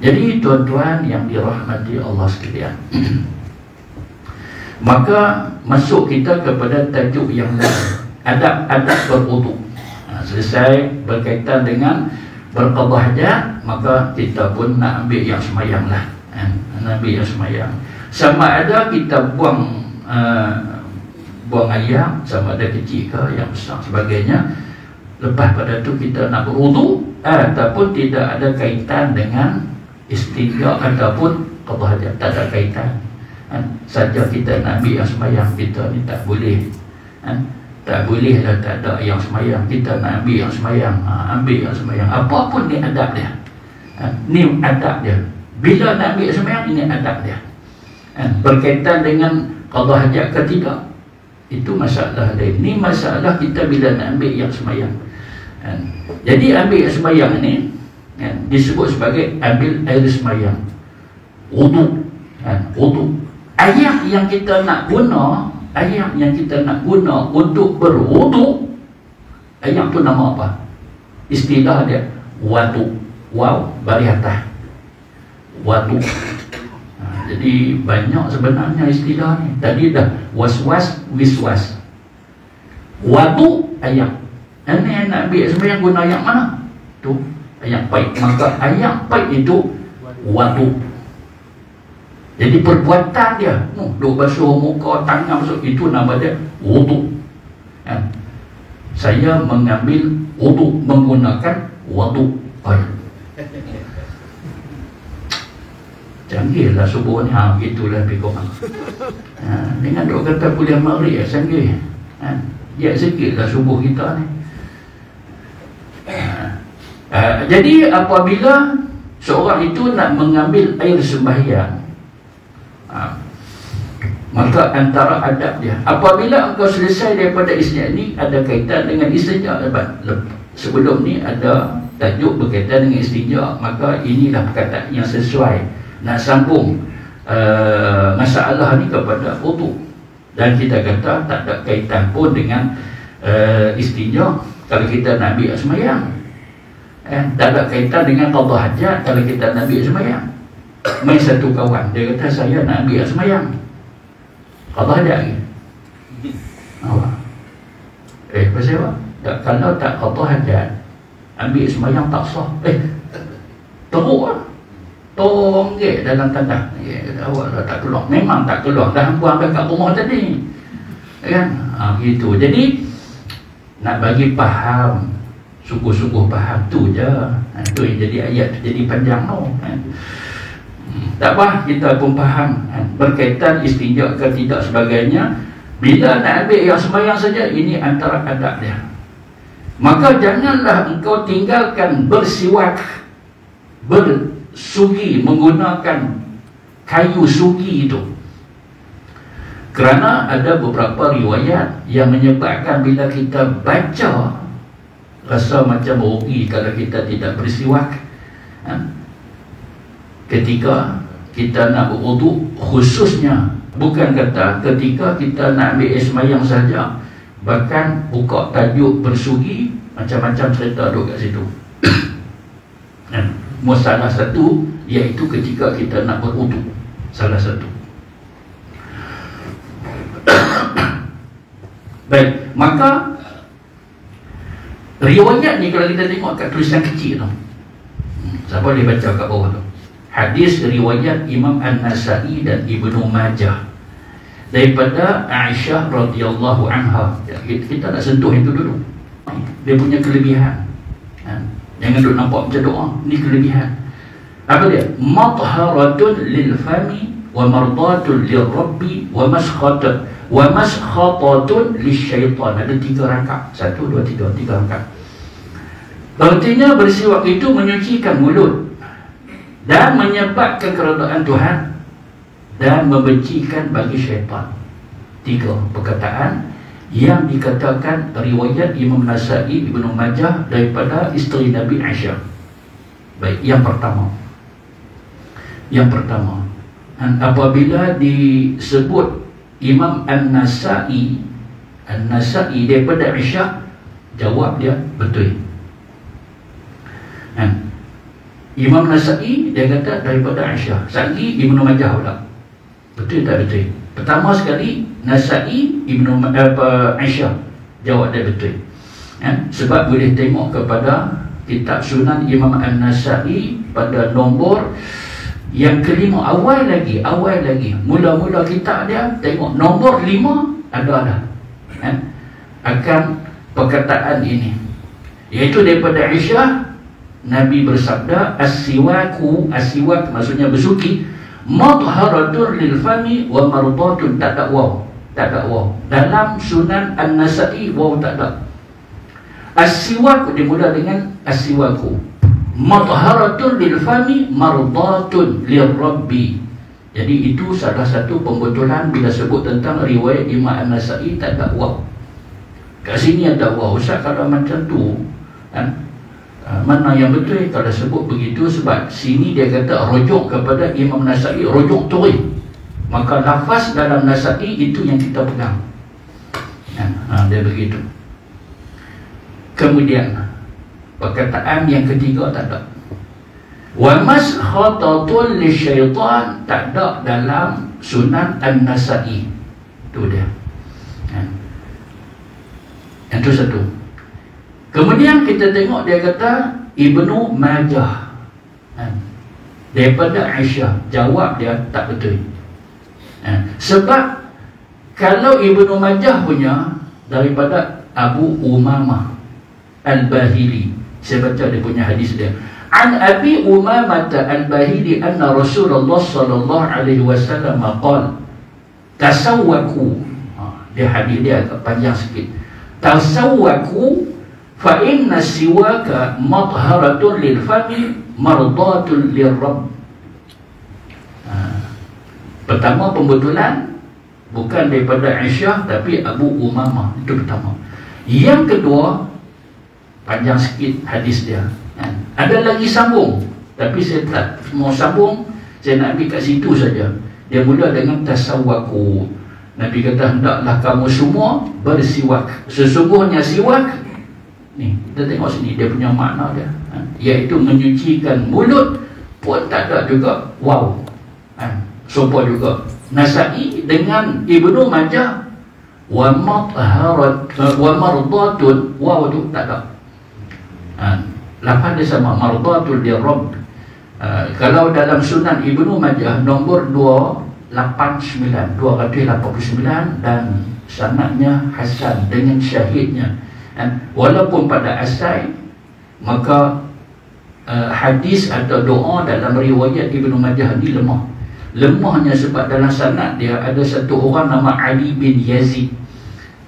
Jadi tuan-tuan yang dirahmati Allah sekalian, maka masuk kita kepada tajuk yang lain, adab-adab berwuduk. Selesai berkaitan dengan berqadah hajat, maka kita pun nak ambil yang semayang lah, nak ambil yang semayang. Sama ada kita buang air, sama ada kecil ke yang besar sebagainya. Lepas pada tu kita nak berwuduk, ataupun tidak ada kaitan dengan istinja ataupun qada hajat, tak ada kaitan, saja kita nak ambil yang semayang, kita ni tak boleh, tak boleh dah, tak ada yang semayang, kita nak ambil yang semayang, ambil yang semayang. Apapun ni adab dia, ni adab dia. Bila nak ambil semayang, ini adab dia. Berkaitan dengan qada hajat ke tidak, itu masalah lain. Ni masalah kita bila nak ambil yang semayang. Jadi ambil yang semayang ni disebut sebagai ambil air semayang, wuduk. Wuduk, air yang kita nak guna, air yang kita nak guna untuk berwuduk, air tu nama apa? Istilah dia wadu. Waw bari atas, wadu. Jadi banyak sebenarnya istilah ni. Tadi dah waswas, wiswas. Wadu air. Ini nak ambil semayang guna air mana? Tu air paip. Maka air paip itu wadu. Jadi perbuatan dia, duk basuh muka, tangan basuh, itu nama dia wuduk. Saya mengambil wuduk menggunakan waduk air. Canggihlah subuh ni, begitulah pikoman. Dengan duk kata kuliah maghrib, canggih. Ya sikitlah subuh kita ni. Jadi apabila seorang itu nak mengambil air sembahyang, maka antara adab dia, apabila engkau selesai daripada istinja ni, ada kaitan dengan istinja. Sebelum ni ada tajuk berkaitan dengan istinja, maka inilah perkataan yang sesuai nak sambung masalah ni kepada wuduk. Dan kita kata tak ada kaitan pun dengan istinja kalau kita nak ambil semayang. Tak ada kaitan dengan qada hajat kalau kita nak ambil semayang. Main satu kawan, dia kata saya nak ambil semayang, qada hajat lagi. Pasal apa? Kalau tak qada hajat, ambil semayang tak sah. Teruk lah, tonggek dalam tandas. Awak dah tak keluar, memang tak keluar, dah buang dekat rumah tadi, kan? Begitu. Jadi nak bagi faham, sungguh-sungguh faham tu je. Tu yang jadi ayat tu jadi panjang tu. Tak apa, kita pun faham berkaitan istinja ke tidak sebagainya. Bila nak ambil yang semayang saja, ini antara adab dia. Maka janganlah engkau tinggalkan bersiwak, bersugi, menggunakan kayu sugi itu. Kerana ada beberapa riwayat yang menyebabkan bila kita baca, rasa macam rugi kalau kita tidak bersiwak. Ketika kita nak berwuduk, khususnya, bukan kata ketika kita nak ambil air semayang saja, bahkan buka tajuk bersugi, macam-macam cerita duduk kat situ. Salah satu iaitu ketika kita nak berwuduk, salah satu. Baik, maka riwayat ni kalau kita tengok kat tulisan kecil tu, siapa boleh baca kat bawah tu? Hadis riwayat Imam An-Nasai dan Ibnu Majah daripada Aisyah radhiyallahu anha. Kita nak sentuh itu dulu. Dia punya kelebihan. Jangan duk nampak macam doa. Ni kelebihan. Apa dia? Matharatun lil fami wa mardatun lir rabbi wa maskhatatun lisyaitan. Ada 3 rakaat. 1, 2, 3 rakaat. Artinya bersiwak itu menyucikan mulut dan menyebabkan keredaan Tuhan dan membencikan bagi syaitan. 3 perkataan yang dikatakan riwayat Imam Nasai, Ibnu Majah daripada isteri Nabi Aisyah. Baik, yang pertama, apabila disebut Imam An-Nasai daripada Aisyah, jawab dia betul. Imam Nasa'i dia kata daripada Aisyah. Lagi Ibnu Majah pula. Betul tak betul? Pertama sekali Nasa'i Aisyah jawab dia betul. Sebab boleh tengok kepada kitab Sunan Imam An-Nasa'i pada nombor yang kelima, awal lagi. Mula-mula kitab dia tengok nombor 5 ada akan perkataan ini, iaitu daripada Aisyah. Nabi bersabda, as-siwak maksudnya bersuki, madharatul lil fami wa mardatun, tak ada waw. Dalam Sunan An-Nasa'i waw tak ada. As-siwak dimula dengan as-siwaku, madharatul lil fami mardatun lir rabbi. Jadi itu salah satu pembetulan bila sebut tentang riwayat Imam An-Nasa'i tak ada waw. Kat sini ada waw. Ustaz, kalau macam tu mana yang betul kalau sebut begitu? Sebab sini dia kata rujuk kepada Imam Nasa'i, rujuk turun, maka lafaz dalam Nasa'i itu yang kita pegang. Dia begitu. Kemudian perkataan yang ketiga tak ada. Wa maskhatatul lisyaitan tak ada dalam Sunan An-Nasa'i. Itu dia. Yang itu satu. Kemudian kita tengok dia kata Ibnu Majah daripada Aisyah. Jawab dia tak betul. Sebab kalau Ibnu Majah punya daripada Abu Umamah Al-Bahili, saya baca dia punya hadis dia. An Abi Umamah Al-Bahili anna Rasulullah sallallahu alaihi wasallam qala tasawwaku. Dia hadis dia agak panjang sikit. Tasawwaku fa inna siwaka madharatun lil fami mardatun lir rabb. Pertama pembetulan bukan daripada Aisyah tapi Abu Umamah, itu pertama. Yang kedua, panjang sikit hadis dia. Ada lagi sambung, tapi saya tak mau sambung, saya nak ambil kat situ saja. Dia mula dengan tasawwaku. Nabi kata hendaklah kamu semua bersiwak. Sesungguhnya siwak ni, kita tengok sini dia punya makna dia, iaitu menyucikan mulut pun tak ada juga waw. Sopa juga Nasa'i dengan Ibnu Majah wa mardatun, waw tu tak ada. Lafaz dia sama, mardatul li rabb. Kalau dalam Sunan Ibnu Majah nombor 289 dan sanadnya hasan dengan syahidnya. Walaupun pada asal maka hadis atau doa dalam riwayat Ibnu Majah ni lemahnya sebab dalam sanad dia ada satu orang nama Ali bin Yazid.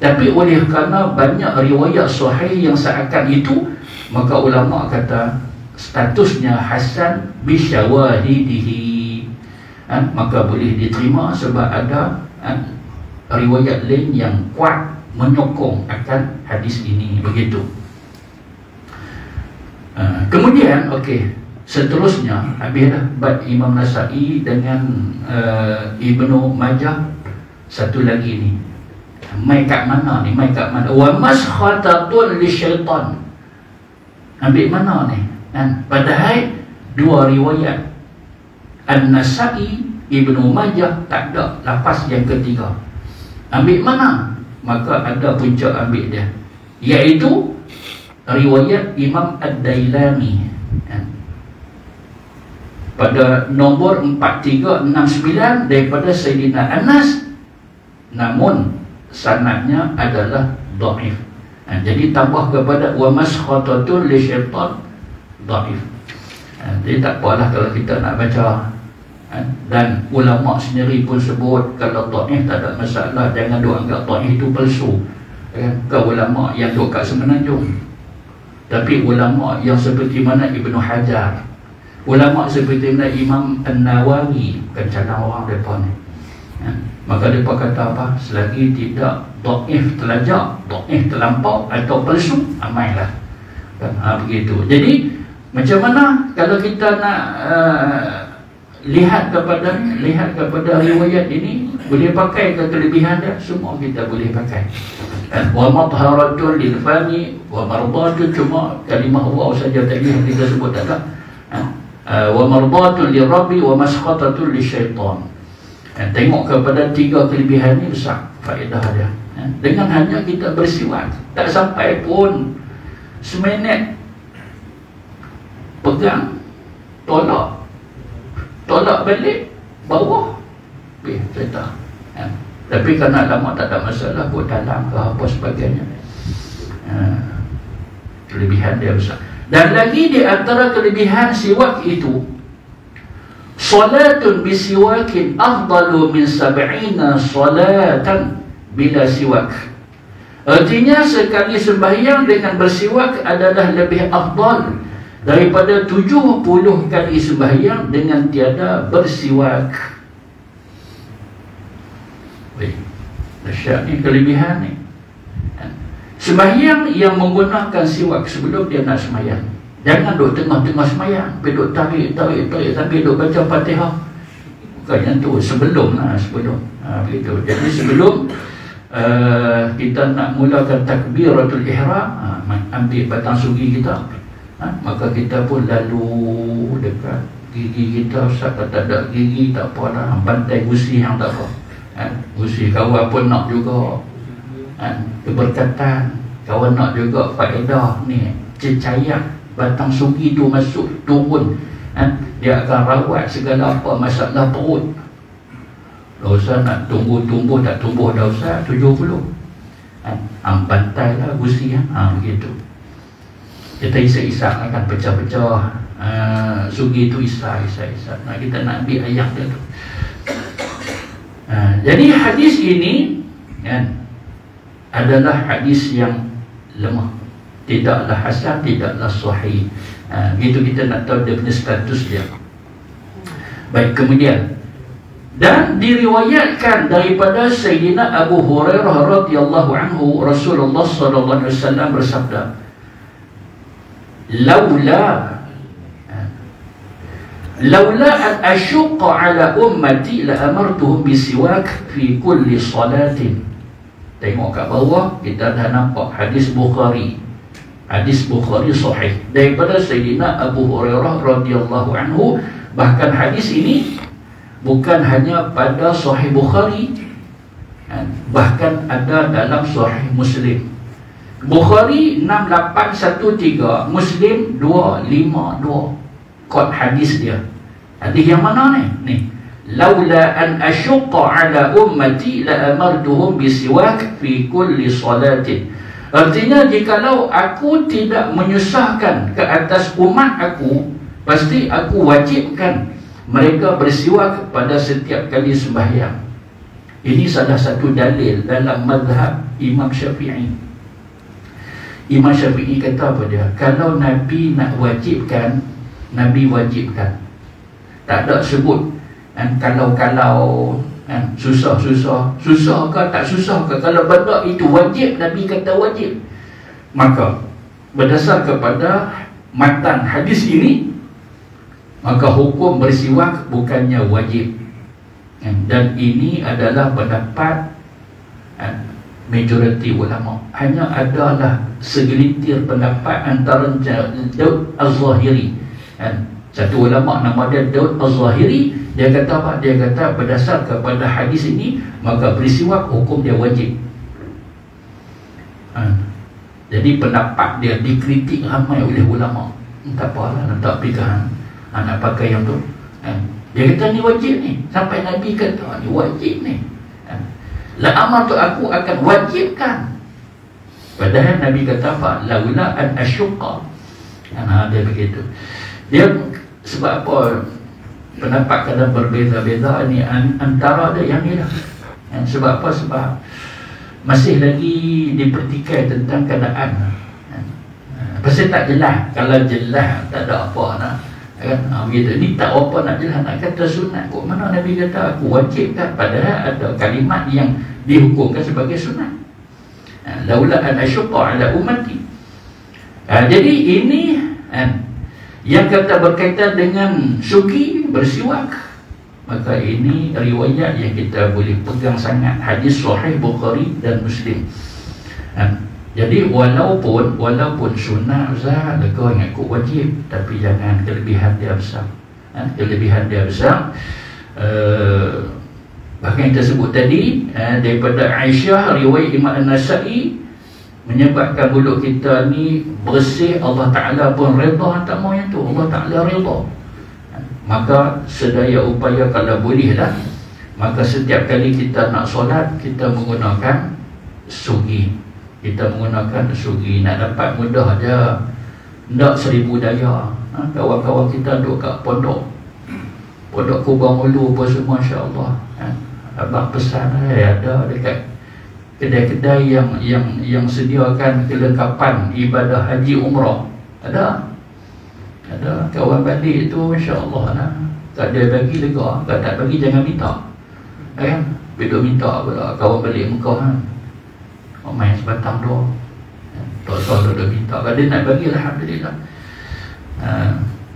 Tapi oleh kerana banyak riwayat sahih yang seakan itu, maka ulama kata statusnya hasan bisyawahidihi, maka boleh diterima sebab ada riwayat lain yang kuat menyokong akan hadis ini, begitu. Kemudian seterusnya habis dah bab Imam Nasa'i dengan Ibnu Majah. Satu lagi ni, mai kat mana ni? Wa maskhatatul lisyaitan, ambil mana ni? Padahal dua riwayat An-Nasa'i, Ibnu Majah tak ada lafaz yang ketiga. Ambil mana? Maka ada punca ambil dia, iaitu riwayat Imam Ad-Dailami pada nombor 4369 daripada Sayyidina Anas, namun sanadnya adalah dhaif. Jadi tambah kepada wa maskhatatul lisyaitan dhaif. Jadi tak apalah kalau kita nak baca. Dan ulama sendiri pun sebut kalau dhaif tak ada masalah, jangan duk anggap dhaif itu palsu. Ke ulama yang duk kat Semenanjung, tapi ulama yang seperti mana Ibnu Hajar, ulama seperti mana Imam An-Nawawi, bukan cadang orang mereka ni, maka mereka kata apa? Selagi tidak dhaif telajak, dhaif terlampau atau palsu, amallah. Begitu. Jadi macam mana kalau kita nak lihat kepada riwayat ini, boleh pakai ke kelebihan dia? Semua kita boleh pakai. Wa madharatun lil fami wa mardatun, cuma kalimah waw saja tadi yang kita sebut tak ada. wa mardatun lirabbi wa masqatatun lisyaitan. Tengok kepada 3 kelebihan ni besar faedah dia. Dengan hanya kita bersiwak, tak sampai pun seminit, pegang, tolak balik bawah, cerita. Tapi kerana lama tak ada masalah, buat dalam ke apa sebagainya. Kelebihan dia besar. Dan lagi di antara kelebihan siwak itu, salatun bisiwakin afdalu min 70 salatan bila siwak. Artinya sekali sembahyang dengan bersiwak adalah lebih afdal daripada 70 kali sembahyang dengan tiada bersiwak. Dahsyat ni kelebihan ni. Sembahyang yang menggunakan siwak sebelum dia nak sembahyang. Jangan duduk tengah-tengah sembahyang, duduk tarik sambil duduk baca Fatihah. Bukannya tu, sebelum. Begitu. Jadi sebelum kita nak mulakan takbiratul ihram, ambil batang sugi kita, maka kita pun lalu dekat gigi kita. Ustaz kata tak ada gigi, tak apalah, bantai gusi yang tak apa. Gusi kawan pun nak juga keberkatan, kawan nak juga faedah ni, cecayak batang sugi tu masuk turun, dia akan rawat segala apa masalah perut. Ustaz nak tumbuh tak tumbuh dah Ustaz 70, bantai lah gusi, begitu. Kita isak-isak akan pecah-pecah sugi tu, isak. Nah, kita nak ambil ayam dia tu. Jadi hadis ini adalah hadis yang lemah, tidaklah hasan, tidaklah sahih. Gitu kita nak tahu dia punya status dia. Baik, kemudian dan diriwayatkan daripada Sayyidina Abu Hurairah radhiyallahu anhu, Rasulullah sallallahu alaihi wasallam bersabda, laula an asyqa ala ummati la amartuhum bisiwak fi kulli salatin. Tengok kat bawah kita dah nampak hadis Bukhari. Hadis Bukhari sahih daripada Sayyidina Abu Hurairah radhiyallahu anhu. Bahkan hadis ini bukan hanya pada Sahih Bukhari, bahkan ada dalam Sahih Muslim. Bukhari 6813, Muslim 252. Kod hadis dia. Hadis yang mana ni? Ni. Laula an asyqa ala ummati la amartuhum bisiwak fi kulli salatin. Artinya jikalau aku tidak menyusahkan ke atas umat aku, pasti aku wajibkan mereka bersiwak pada setiap kali sembahyang. Ini salah satu dalil dalam mazhab Imam Syafi'i. Imam Syafi'i kata apa dia? Kalau Nabi nak wajibkan, Nabi wajibkan. Tak ada sebut kalau susah ke tak susah ke. Kalau benda itu wajib, Nabi kata wajib, maka berdasar kepada matan hadis ini, maka hukum bersiwak bukannya wajib. Dan ini adalah pendapat majoriti ulama. Hanya adalah segelintir pendapat antara Daud Az-Zahiri. Satu ulama nama dia Daud Az-Zahiri, dia kata apa? Dia kata berdasar kepada hadis ini, maka bersiwak hukum dia wajib. Jadi pendapat dia dikritik ramai oleh ulama. Tak apalah, nak tak pilihan, nak pakai yang tu. Dia kata ni wajib ni. Sampai Nabi kata ni wajib ni. La amar tu aku akan wajibkan. Padahal Nabi kata apa? Laula an asyqa. Dia begitu. Dia sebab apa pendapat kadang berbeza-beza ni antara dia yang ni lah. Sebab apa? Sebab masih lagi dipertikai tentang keadaan. Pasal tak jelas. Kalau jelas tak ada apa nak. Begitu. Ni tak apa nak jelas, nak kata sunat. Kok mana Nabi kata aku wajib kan? Padahal ada kalimat yang dihukumkan sebagai sunat. Laula an asyqa ala ummati. Jadi ini yang kata berkaitan dengan sugi bersiwak, maka ini riwayat yang kita boleh pegang sangat, hadis Sahih Bukhari dan Muslim. Jadi walaupun sunnah Ustaz, kau ingat ikut wajib, tapi jangan kelebihan dia besar. Kelebihan dia besar. Bahkan kita sebut tadi daripada Aisyah, riwayat Imam An-Nasa'i, menyebabkan mulut kita ni bersih, Allah Ta'ala pun redha. Tak mau yang tu, Allah Ta'ala redha. Maka sedaya upaya kalau boleh lah, maka setiap kali kita nak solat, kita menggunakan sugi. Kita menggunakan sugi. Nak dapat mudah je, tak 1000 daya. Kawan-kawan kita duduk kat pondok Kubang Ulu pun semua, insya-Allah. Abang pesan ada dekat kedai-kedai yang sediakan kelengkapan ibadah haji umrah. Ada kawan balik tu, insya-Allah lah. Tak ada bagi lega, kalau tak bagi jangan minta. Kan? Bila minta pula kawan balik Mekah kan. Main sebatang doa. Tak salah dah minta. Kalau dia nak bagi, alhamdulillah.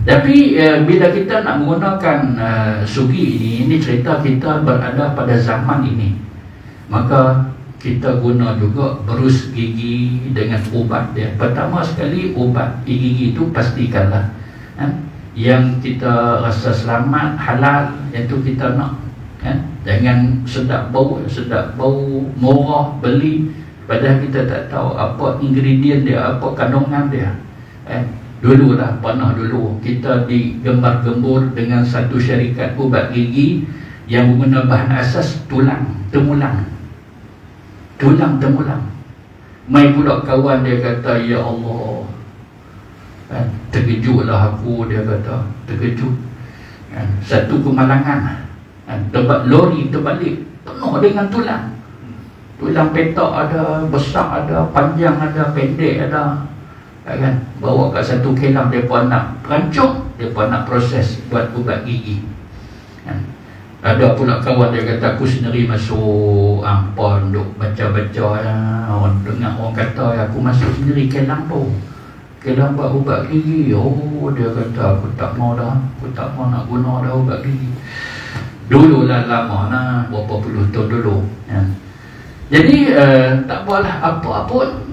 Tapi bila kita nak menggunakan sugi ini cerita kita berada pada zaman ini, maka kita guna juga berus gigi dengan ubat dia. Pertama sekali, ubat gigi itu pastikanlah yang kita rasa selamat, halal, yang tu kita nak. Jangan sedap bau murah beli, padahal kita tak tahu apa ingredient dia, apa kandungan dia. Dululah pernah dulu kita digembar-gembur dengan satu syarikat ubat gigi yang menggunakan bahan asas tulang temulang. Mai pula kawan dia kata, ya Allah, terkejutlah aku, dia kata terkejut. Satu kemalangan, lori terbalik penuh dengan tulang petak ada, besar ada, panjang ada, pendek ada, kan? Bawa kat satu kelang, mereka nak perancung, mereka nak proses buat ubat gigi. Ada pula kawan dia kata, aku sendiri masuk ampon duk baca-baca orang dengar orang kata, aku masuk sendiri kelang buat ubat gigi. Dia kata, aku tak mau dah, aku tak mau nak guna dah ubat gigi. Dulu lah, lama lah, berapa puluh tahun dulu. Jadi tak apalah, apa-apa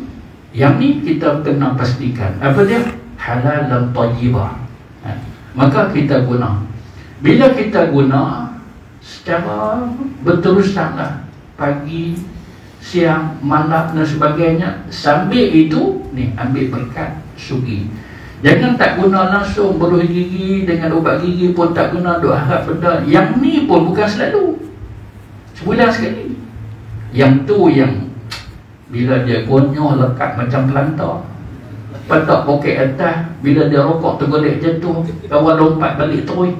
yang ni kita kena pastikan apa dia, halal dan tayyibah. Maka kita guna. Bila kita guna secara berterusan lah, pagi, siang, malam dan sebagainya, sambil itu ni ambil berkat sugi. Jangan tak guna langsung berus gigi dengan ubat gigi pun tak guna, duk harap benda. Yang ni pun bukan selalu, sebulan sekali. Yang tu yang bila dia gonyoh lekat macam pelantar, petak poket atas, bila dia rokok tergolek jatuh, kawan lompat balik terus.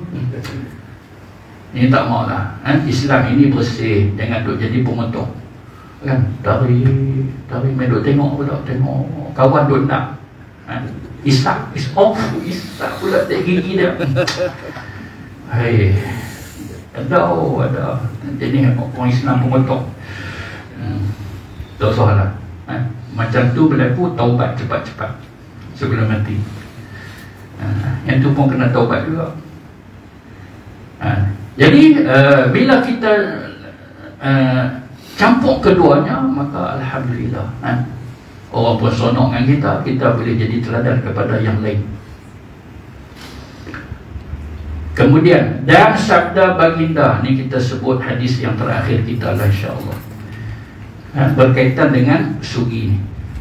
Ini tak mau lah. Islam ini bersih, jangan duk jadi pengotok. Kan? Tarik main duk tengok pula, tengok kawan duk nak. Isap pula tak gigi dia. Ada jadi orang Islam pengotok. Tak salah. Macam tu berlaku, taubat cepat-cepat sebelum mati. Yang tu pun kena taubat juga. Jadi bila kita campur keduanya, maka alhamdulillah, orang pun sonok dengan kita boleh jadi teladan kepada yang lain. Kemudian, dan sabda baginda, ni kita sebut hadis yang terakhir kita lah, insya-Allah, berkaitan dengan sugi ni.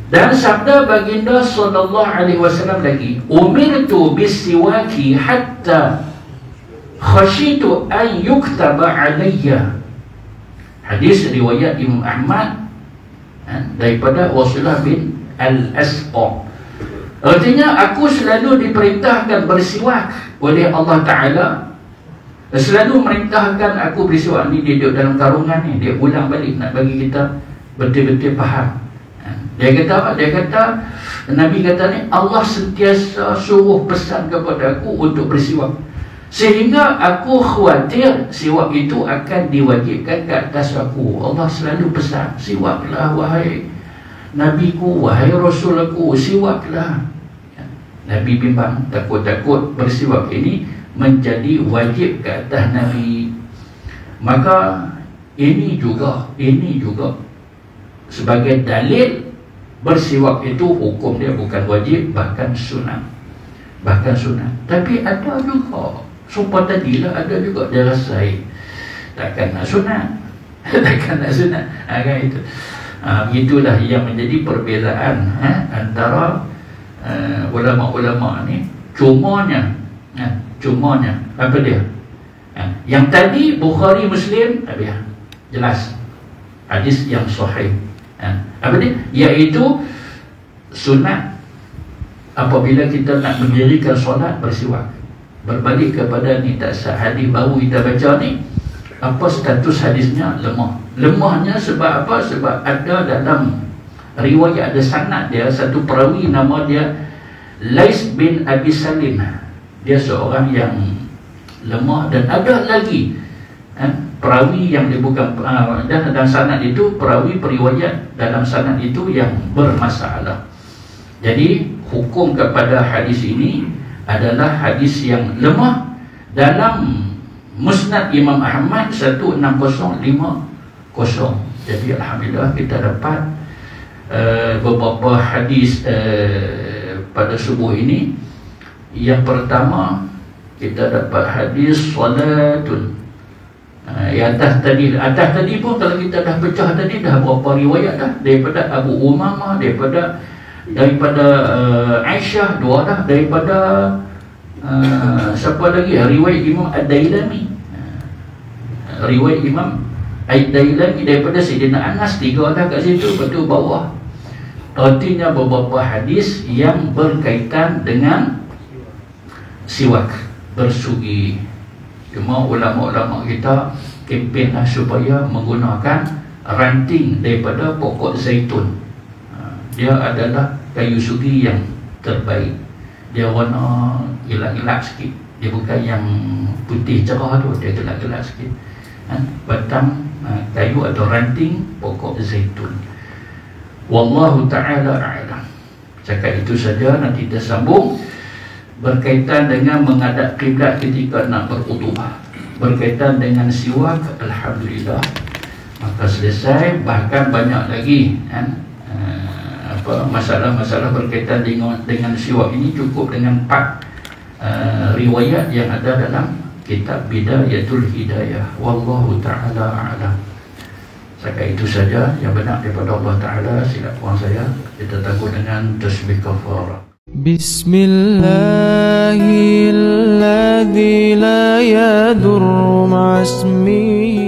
Dan sabda baginda sallallahu alaihi wasallam lagi, umirtu bisiwaki hatta khashitu an yuktaba alayya. Hadis riwayat Imam Ahmad daripada Wasillah bin Al-Asqa. Artinya, aku selalu diperintahkan bersiwak oleh Allah Ta'ala. Selalu merintahkan aku bersiwak. Ni dia duduk dalam karungan ni, dia ulang balik nak bagi kita betul-betul faham. Dia kata apa? Dia kata, Nabi kata ni, Allah sentiasa suruh pesan kepada aku untuk bersiwak, sehingga aku khawatir siwak itu akan diwajibkan ke atas aku. Allah selalu pesan, siwaklah wahai Nabiku, wahai Rasulku, siwaklah. Nabi bimbang, takut-takut bersiwak ini menjadi wajib ke atas Nabi. Maka ini juga sebagai dalil bersiwak itu hukum dia bukan wajib, bahkan sunat. Tapi ada juga sumpah tadi lah, ada juga dia rasai takkan nak sunat. Kan itu. Begitulah yang menjadi perbezaan antara ulama-ulama ni. Cumanya apa dia? Yang tadi Bukhari Muslim jelas hadis yang sahih. Apa dia? Iaitu sunat apabila kita nak mendirikan solat bersiwak. Berbalik kepada ni tak sah hadis baru kita baca ni, apa status hadisnya? Lemahnya sebab apa? Sebab ada dalam riwayat, ada sanad dia satu perawi nama dia Lais bin Abi Salim. Dia seorang yang lemah, dan ada lagi perawi yang dia bukan dan dalam sanad itu perawi periwayat dalam sanad itu yang bermasalah. Jadi hukum kepada hadis ini adalah hadis yang lemah dalam Musnad Imam Ahmad 16050. Jadi alhamdulillah kita dapat beberapa hadis pada subuh ini. Yang pertama kita dapat hadis salatun. Atas tadi pun kalau kita dah pecah tadi dah berapa riwayat dah, daripada Abu Umamah, daripada Aisyah, dua dah, daripada siapa lagi? Riwayat Imam Ad-Dailami, riwayat Imam Ad-Dailami daripada Sayyidina Anas, tiga dah kat situ. Betul bawah artinya beberapa hadis yang berkaitan dengan siwak, bersugi. Cuma ulama-ulama kita kempenlah supaya menggunakan ranting daripada pokok zaitun. Dia adalah kayu sugi yang terbaik. Dia warna gelap-gelap sikit. Dia bukan yang putih cerah tu, dia gelap-gelap sikit. Batang kayu atau ranting pokok zaitun. Wallahu ta'ala a'lam. Cakap itu saja, nanti kita sambung berkaitan dengan menghadap kiblat ketika nak berwudu, berkaitan dengan siwak. Alhamdulillah, maka selesai. Bahkan banyak lagi masalah-masalah berkaitan dengan siwak ini. Cukup dengan 4 riwayat yang ada dalam kitab Bidayatul Hidayah. Wallahu ta'ala a'lam. Setakat itu saja, yang benar daripada Allah Ta'ala. Silap puan saya, kita tangguh dengan tasbih kafarah. Bismillahilladzi la yadurru ma'asmihi